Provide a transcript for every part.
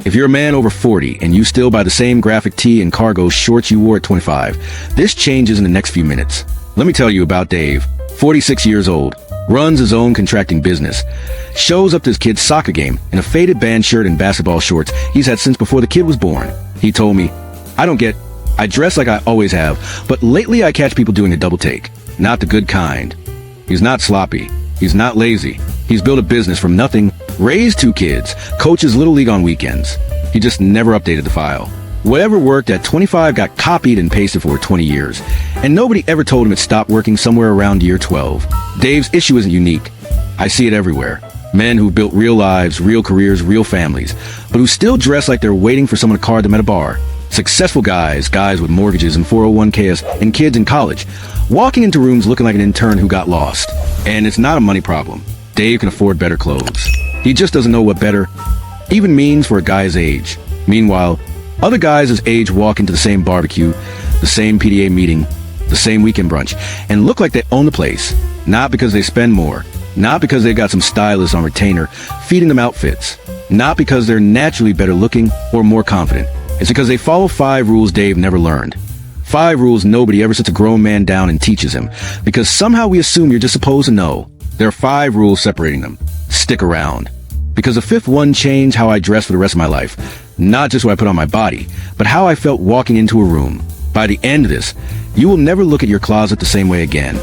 If you're a man over 40 and you still buy the same graphic tee and cargo shorts you wore at 25, this changes in the next few minutes. Let me tell you about Dave, 46 years old, runs his own contracting business, shows up to his kid's soccer game in a faded band shirt and basketball shorts he's had since before the kid was born. He told me, I dress like I always have, but lately I catch people doing a double take. Not the good kind. He's not sloppy. He's not lazy. He's built a business from nothing, raised 2 kids, coaches Little League on weekends. He just never updated the file. Whatever worked at 25 got copied and pasted for 20 years, and nobody ever told him it stopped working somewhere around year 12. Dave's issue isn't unique. I see it everywhere. Men who built real lives, real careers, real families, but who still dress like they're waiting for someone to card them at a bar. Successful guys with mortgages and 401ks and kids in college, walking into rooms looking like an intern who got lost. And it's not a money problem. Dave can afford better clothes. He just doesn't know what better even means for a guy his age. Meanwhile, other guys his age walk into the same barbecue, the same PDA meeting, the same weekend brunch, and look like they own the place. Not because they spend more, not because they've got some stylist on retainer feeding them outfits, not because they're naturally better looking or more confident. It's because they follow 5 rules Dave never learned. 5 rules nobody ever sits a grown man down and teaches him, because somehow we assume you're just supposed to know. There are 5 rules separating them. Stick around. Because the 5th one changed how I dress for the rest of my life. Not just what I put on my body, but how I felt walking into a room. By the end of this, you will never look at your closet the same way again.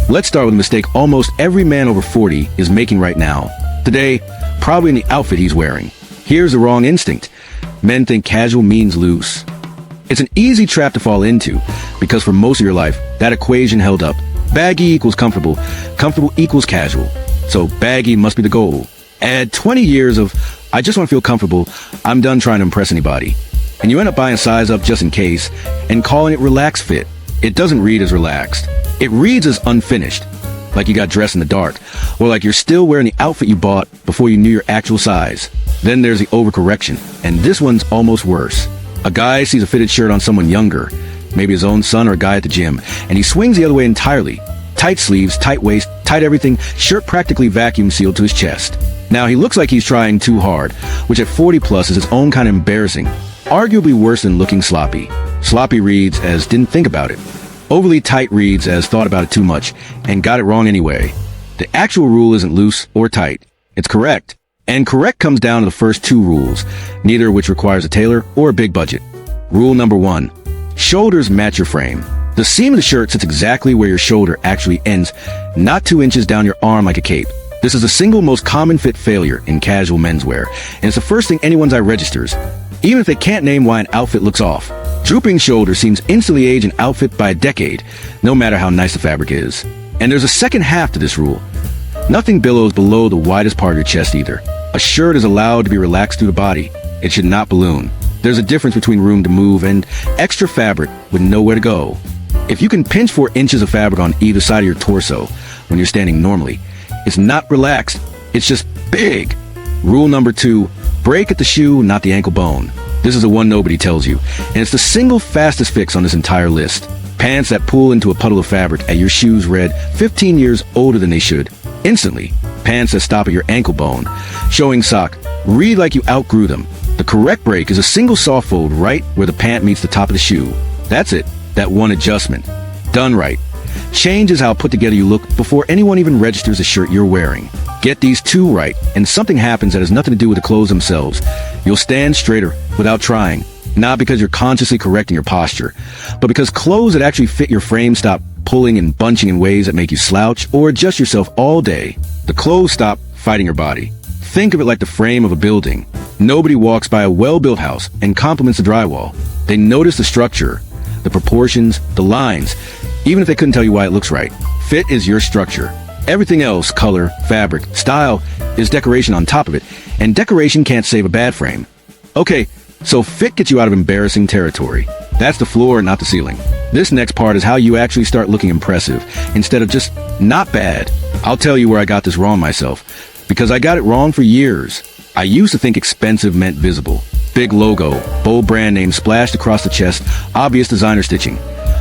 Let's start with a mistake almost every man over 40 is making right now. Today, probably in the outfit he's wearing. Here's the wrong instinct. Men think casual means loose. It's an easy trap to fall into, because for most of your life, that equation held up. Baggy equals comfortable, comfortable equals casual. So baggy must be the goal. Add 20 years of, I just want to feel comfortable, I'm done trying to impress anybody. And you end up buying a size up just in case, and calling it relaxed fit. It doesn't read as relaxed. It reads as unfinished. Like you got dressed in the dark, or like you're still wearing the outfit you bought before you knew your actual size. Then there's the overcorrection, and this one's almost worse. A guy sees a fitted shirt on someone younger, maybe his own son or a guy at the gym, and he swings the other way entirely. Tight sleeves, tight waist, tight everything, shirt practically vacuum sealed to his chest. Now he looks like he's trying too hard, which at 40 plus is its own kind of embarrassing. Arguably worse than looking sloppy. Sloppy reads as didn't think about it. Overly tight reads as thought about it too much, and got it wrong anyway. The actual rule isn't loose or tight. It's correct. And correct comes down to the first 2 rules, neither of which requires a tailor or a big budget. Rule number 1. Shoulders match your frame. The seam of the shirt sits exactly where your shoulder actually ends, not 2 inches down your arm like a cape. This is the single most common fit failure in casual menswear, and it's the first thing anyone's eye registers, even if they can't name why an outfit looks off. Drooping shoulder seems instantly age an outfit by a decade, no matter how nice the fabric is. And there's a second half to this rule. Nothing billows below the widest part of your chest either. A shirt is allowed to be relaxed through the body. It should not balloon. There's a difference between room to move and extra fabric with nowhere to go. If you can pinch 4 inches of fabric on either side of your torso when you're standing normally, it's not relaxed. It's just big. Rule number 2, break at the shoe, not the ankle bone. This is the one nobody tells you, and it's the single fastest fix on this entire list. Pants that pull into a puddle of fabric at your shoes read 15 years older than they should. Instantly. Pants that stop at your ankle bone, showing sock, read like you outgrew them. The correct break is a single soft fold right where the pant meets the top of the shoe. That's it. That one adjustment. Done right. Changes how put together you look before anyone even registers the shirt you're wearing. Get these 2 right, and something happens that has nothing to do with the clothes themselves. You'll stand straighter without trying. Not because you're consciously correcting your posture, but because clothes that actually fit your frame stop pulling and bunching in ways that make you slouch or adjust yourself all day. The clothes stop fighting your body. Think of it like the frame of a building. Nobody walks by a well-built house and compliments the drywall. They notice the structure, the proportions, the lines, even if they couldn't tell you why it looks right. Fit is your structure. Everything else, color, fabric, style, is decoration on top of it, and decoration can't save a bad frame. Okay, so fit gets you out of embarrassing territory. That's the floor, not the ceiling. This next part is how you actually start looking impressive, instead of just not bad. I'll tell you where I got this wrong myself, because I got it wrong for years. I used to think expensive meant visible. Big logo, bold brand name splashed across the chest, obvious designer stitching.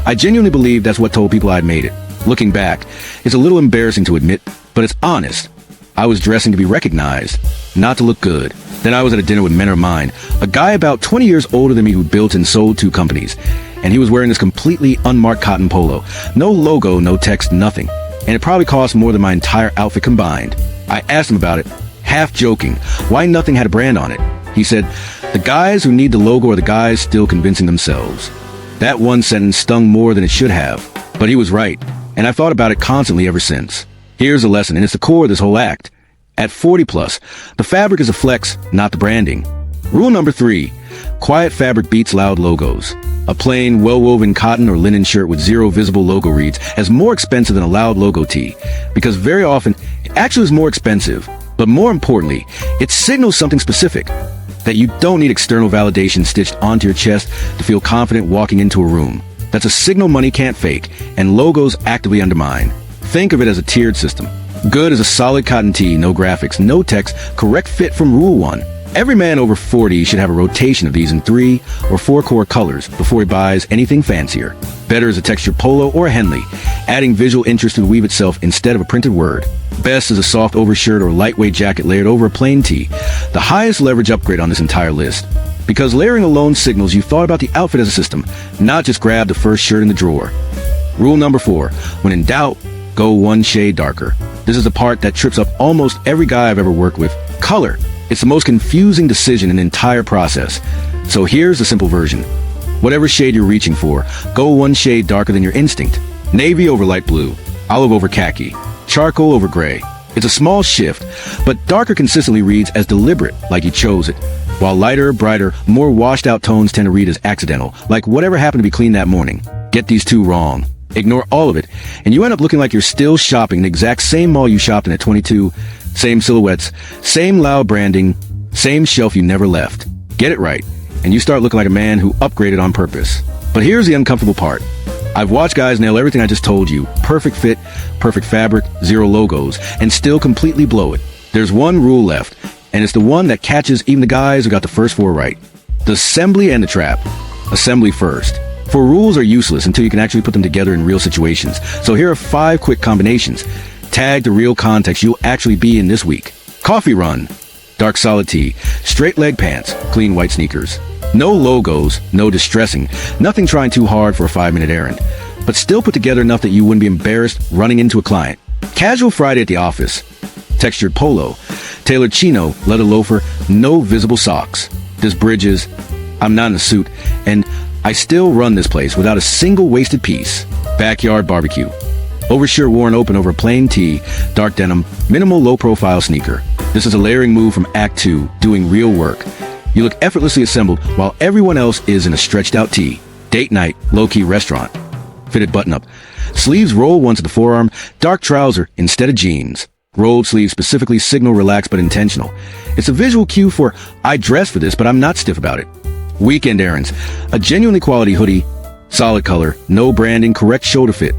I genuinely believed that's what told people I'd made it. Looking back, it's a little embarrassing to admit, but it's honest. I was dressing to be recognized, not to look good. Then I was at a dinner with men of mine, a guy about 20 years older than me who built and sold 2 companies. And he was wearing this completely unmarked cotton polo. No logo, no text, nothing. And it probably cost more than my entire outfit combined. I asked him about it, half joking, why nothing had a brand on it. He said, the guys who need the logo are the guys still convincing themselves. That one sentence stung more than it should have. But he was right, and I've thought about it constantly ever since. Here's a lesson, and it's the core of this whole act. At 40 plus, the fabric is a flex, not the branding. Rule number 3, quiet fabric beats loud logos. A plain, well-woven cotton or linen shirt with 0 visible logo reads as more expensive than a loud logo tee, because very often it actually is more expensive. But more importantly, it signals something specific, that you don't need external validation stitched onto your chest to feel confident walking into a room. That's a signal money can't fake, and logos actively undermine. Think of it as a tiered system. Good is a solid cotton tee, no graphics, no text, correct fit from Rule 1. Every man over 40 should have a rotation of these in 3 or 4 core colors before he buys anything fancier. Better is a textured polo or a Henley, adding visual interest to the weave itself instead of a printed word. Best is a soft overshirt or lightweight jacket layered over a plain tee, the highest leverage upgrade on this entire list. Because layering alone signals you thought about the outfit as a system, not just grab the first shirt in the drawer. Rule number 4, when in doubt, go 1 shade darker. This is the part that trips up almost every guy I've ever worked with. Color. It's the most confusing decision in the entire process. So here's the simple version. Whatever shade you're reaching for, go 1 shade darker than your instinct. Navy over light blue, olive over khaki, charcoal over gray. It's a small shift, but darker consistently reads as deliberate, like you chose it, while lighter, brighter, more washed out tones tend to read as accidental, like whatever happened to be clean that morning. Get these 2 wrong. Ignore all of it, and you end up looking like you're still shopping the exact same mall you shopped in at 22, same silhouettes, same loud branding, same shelf you never left. Get it right, and you start looking like a man who upgraded on purpose. But here's the uncomfortable part. I've watched guys nail everything I just told you, perfect fit, perfect fabric, 0 logos, and still completely blow it. There's one rule left, and it's the one that catches even the guys who got the first 4 right. The assembly and the trap. Assembly first. For rules are useless until you can actually put them together in real situations. So here are 5 quick combinations. Tag the real context you'll actually be in this week. Coffee run. Dark solid tee. Straight leg pants. Clean white sneakers. No logos, no distressing. Nothing trying too hard for a 5-minute errand. But still put together enough that you wouldn't be embarrassed running into a client. Casual Friday at the office. Textured polo. Tailored chino, leather loafer, no visible socks. There's bridges. I'm not in a suit. And I still run this place without a single wasted piece. Backyard barbecue. Overshirt worn open over a plain tee, dark denim, minimal low-profile sneaker. This is a layering move from Act 2, doing real work. You look effortlessly assembled while everyone else is in a stretched-out tee. Date night, low-key restaurant. Fitted button-up. Sleeves roll once at the forearm, dark trouser instead of jeans. Rolled sleeves specifically signal relaxed but intentional. It's a visual cue for, I dress for this, but I'm not stiff about it. Weekend errands. A genuinely quality hoodie, solid color, no branding, correct shoulder fit.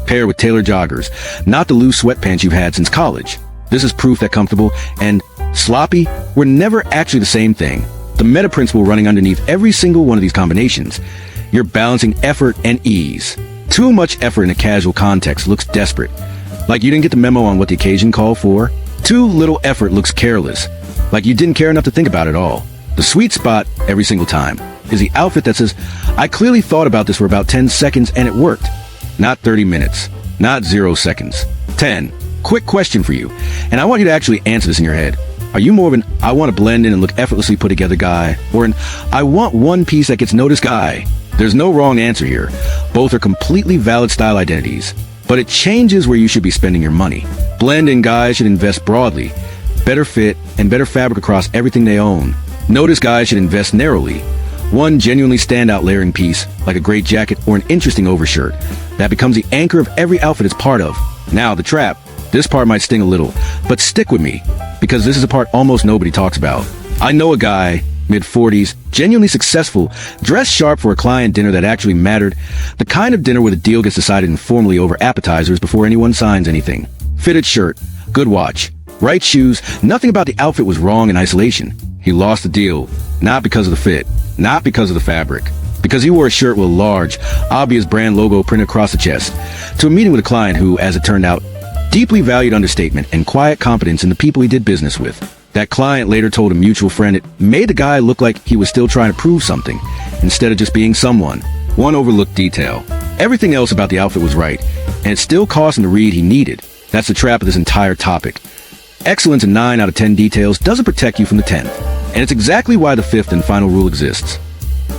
Pair with tailored joggers, not the loose sweatpants you've had since college. This is proof that comfortable and sloppy were never actually the same thing. The meta principle running underneath every single one of these combinations. You're balancing effort and ease. Too much effort in a casual context looks desperate. Like you didn't get the memo on what the occasion called for. Too little effort looks careless. Like you didn't care enough to think about it all. The sweet spot, every single time, is the outfit that says, I clearly thought about this for about 10 seconds and it worked. Not 30 minutes. Not 0 seconds. 10. Quick question for you, and I want you to actually answer this in your head. Are you more of an, I want to blend in and look effortlessly put together guy, or an, I want one piece that gets noticed guy? There's no wrong answer here. Both are completely valid style identities. But it changes where you should be spending your money. Blend-in guys should invest broadly. Better fit and better fabric across everything they own. Notice guys should invest narrowly. One genuinely standout layering piece, like a great jacket or an interesting overshirt, that becomes the anchor of every outfit it's part of. Now, the trap. This part might sting a little, but stick with me, because this is a part almost nobody talks about. I know a guy, mid-40s, genuinely successful, dressed sharp for a client dinner that actually mattered, the kind of dinner where the deal gets decided informally over appetizers before anyone signs anything. Fitted shirt, good watch, right shoes, nothing about the outfit was wrong in isolation. He lost the deal, not because of the fit, not because of the fabric, because he wore a shirt with a large, obvious brand logo printed across the chest, to a meeting with a client who, as it turned out, deeply valued understatement and quiet confidence in the people he did business with. That client later told a mutual friend it made the guy look like he was still trying to prove something, instead of just being someone. One overlooked detail. Everything else about the outfit was right, and it still cost him the read he needed. That's the trap of this entire topic. Excellence in 9 out of 10 details doesn't protect you from the 10th, and it's exactly why the 5th and final rule exists.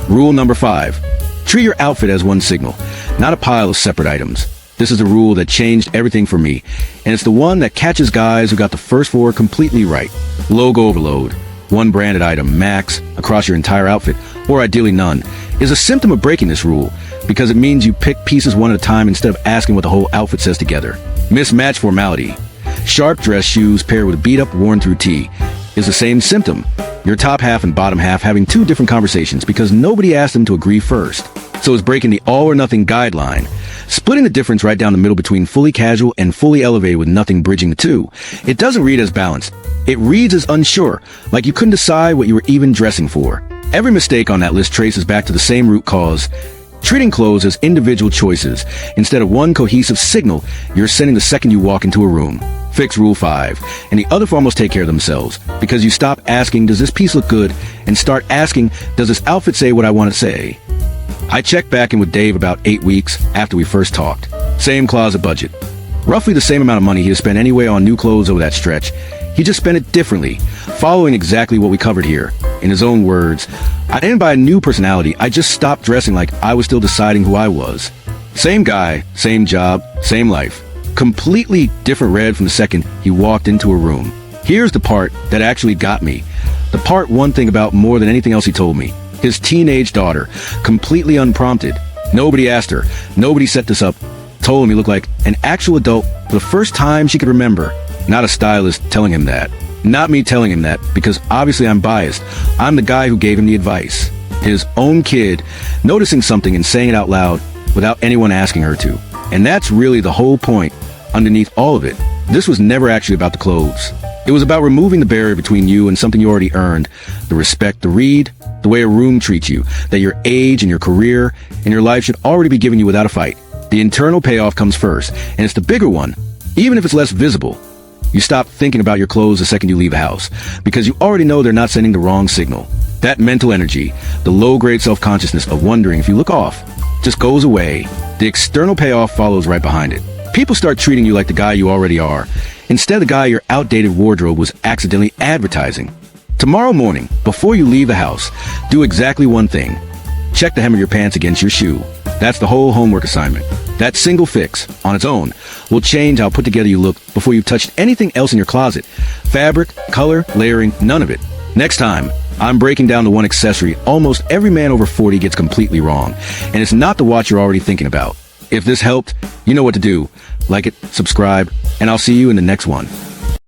Rule number 5. Treat your outfit as one signal, not a pile of separate items. This is a rule that changed everything for me, and it's the one that catches guys who got the first 4 completely right. Logo overload, one branded item, max, across your entire outfit, or ideally none, is a symptom of breaking this rule, because it means you pick pieces one at a time instead of asking what the whole outfit says together. Mismatch formality. Sharp dress shoes paired with beat-up, worn-through tee is the same symptom. Your top half and bottom half having 2 different conversations because nobody asked them to agree first. So it's breaking the all-or-nothing guideline. Splitting the difference right down the middle between fully casual and fully elevated with nothing bridging the two. It doesn't read as balanced. It reads as unsure, like you couldn't decide what you were even dressing for. Every mistake on that list traces back to the same root cause. Treating clothes as individual choices instead of one cohesive signal you're sending the second you walk into a room. Fix Rule 5, and the other 4 almost take care of themselves, because you stop asking, does this piece look good, and start asking, does this outfit say what I want to say? I checked back in with Dave about 8 weeks after we first talked. Same closet budget. Roughly the same amount of money he has spent anyway on new clothes over that stretch. He just spent it differently, following exactly what we covered here. In his own words, I didn't buy a new personality, I just stopped dressing like I was still deciding who I was. Same guy, same job, same life. Completely different red from the second he walked into a room. Here's the part that actually got me. The part one thing about more than anything else he told me. His teenage daughter, completely unprompted. Nobody asked her. Nobody set this up. Told him he looked like an actual adult for the first time she could remember. Not a stylist telling him that. Not me telling him that, because obviously I'm biased. I'm the guy who gave him the advice. His own kid, noticing something and saying it out loud without anyone asking her to. And that's really the whole point underneath all of it. This was never actually about the clothes. It was about removing the barrier between you and something you already earned. The respect, the read, the way a room treats you, that your age and your career and your life should already be given you without a fight. The internal payoff comes first, and it's the bigger one, even if it's less visible. You stop thinking about your clothes the second you leave the house, because you already know they're not sending the wrong signal. That mental energy, the low-grade self-consciousness of wondering if you look off, just goes away. The external payoff follows right behind it. People start treating you like the guy you already are, instead of the guy your outdated wardrobe was accidentally advertising. Tomorrow morning, before you leave the house, do exactly one thing. Check the hem of your pants against your shoe. That's the whole homework assignment. That single fix, on its own, will change how put together you look before you've touched anything else in your closet. Fabric, color, layering, none of it. Next time, I'm breaking down the one accessory almost every man over 40 gets completely wrong, and it's not the watch you're already thinking about. If this helped, you know what to do. Like it, subscribe, and I'll see you in the next one.